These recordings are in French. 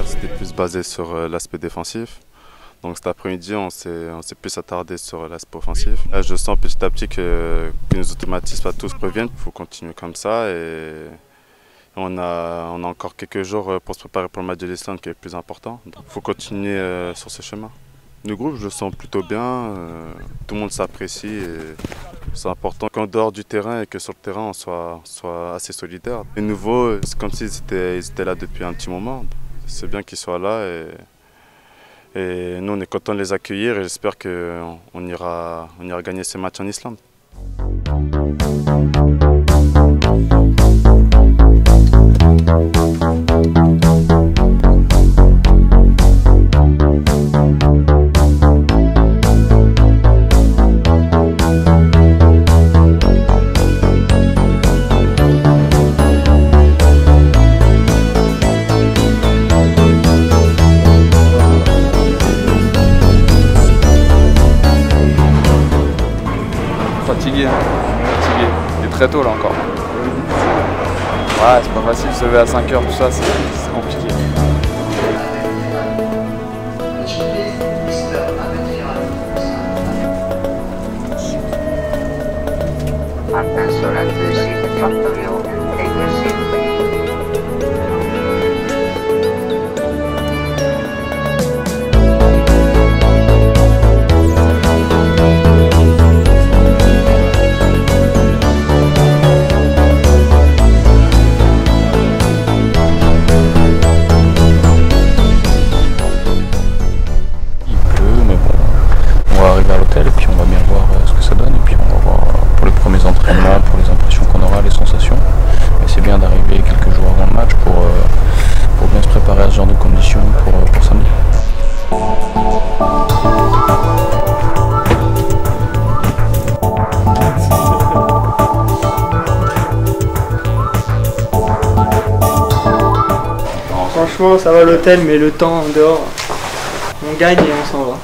C'était plus basé sur l'aspect défensif. Donc cet après-midi, on s'est plus attardé sur l'aspect offensif. Là, je sens petit à petit que nos automatismes à tous reviennent. Il faut continuer comme ça et on a encore quelques jours pour se préparer pour le match de l'Islande qui est le plus important. Donc il faut continuer sur ce chemin. Le groupe, je le sens plutôt bien. Tout le monde s'apprécie et c'est important qu'en dehors du terrain et que sur le terrain, on soit assez solidaire. Les nouveaux, c'est comme s'ils étaient là depuis un petit moment. C'est bien qu'ils soient là et nous, on est content de les accueillir et j'espère qu'on ira gagner ces matchs en Islande. Fatigué, il est très tôt là encore. Ouais, c'est pas facile de se lever à 5 h, tout ça, c'est compliqué. Et puis on va bien voir ce que ça donne et puis on va voir pour les premiers entraînements, pour les impressions qu'on aura, les sensations. Mais c'est bien d'arriver quelques jours avant le match pour bien se préparer à ce genre de conditions pour samedi. Franchement ça va l'hôtel mais le temps en dehors, on gagne et on s'en va.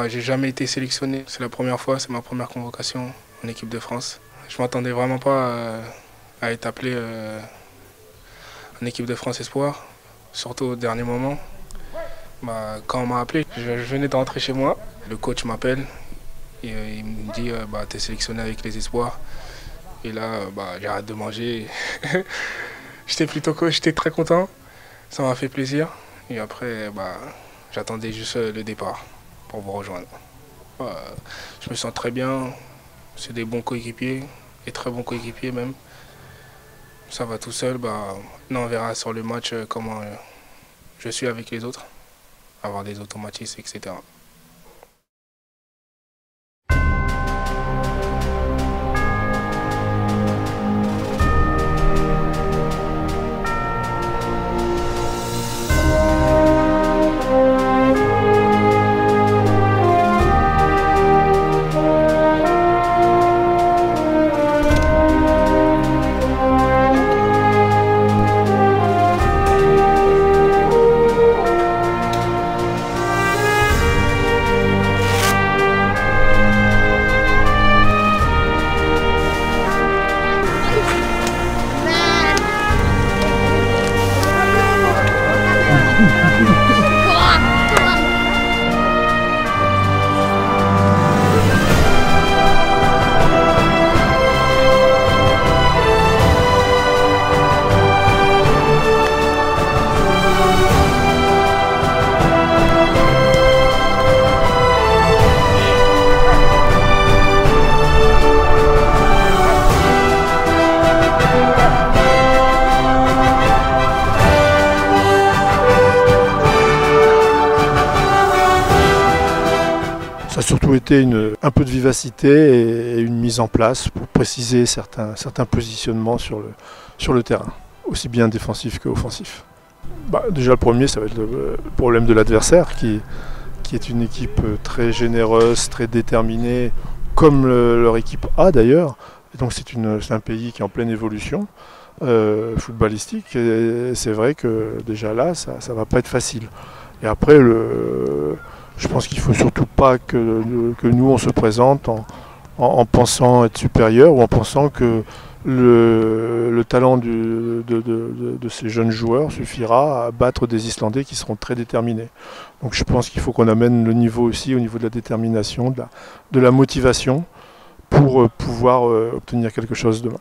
J'ai jamais été sélectionné, c'est la première fois, c'est ma première convocation en équipe de France. Je m'attendais vraiment pas à être appelé en équipe de France Espoir, surtout au dernier moment. Quand on m'a appelé, je venais de rentrer chez moi, le coach m'appelle et il me dit tu es sélectionné avec les Espoirs. Et là j'arrête de manger. J'étais très content, ça m'a fait plaisir. Et après j'attendais juste le départ pour vous rejoindre. Je me sens très bien, c'est des bons coéquipiers, et très bons coéquipiers même. Ça va tout seul, là on verra sur le match comment je suis avec les autres, avoir des automatismes, etc. Ça a surtout été un peu de vivacité et une mise en place pour préciser certains positionnements sur le terrain, aussi bien défensif qu'offensif. Déjà le premier, ça va être le problème de l'adversaire qui qui est une équipe très généreuse, très déterminée, comme leur équipe A d'ailleurs. Et donc c'est un pays qui est en pleine évolution footballistique. Et c'est vrai que déjà là, ça ne va pas être facile. Et après, je pense qu'il ne faut surtout pas que nous, on se présente en pensant être supérieur ou en pensant que le talent de ces jeunes joueurs suffira à battre des Islandais qui seront très déterminés. Donc je pense qu'il faut qu'on amène le niveau aussi au niveau de la détermination, de la motivation pour pouvoir obtenir quelque chose demain.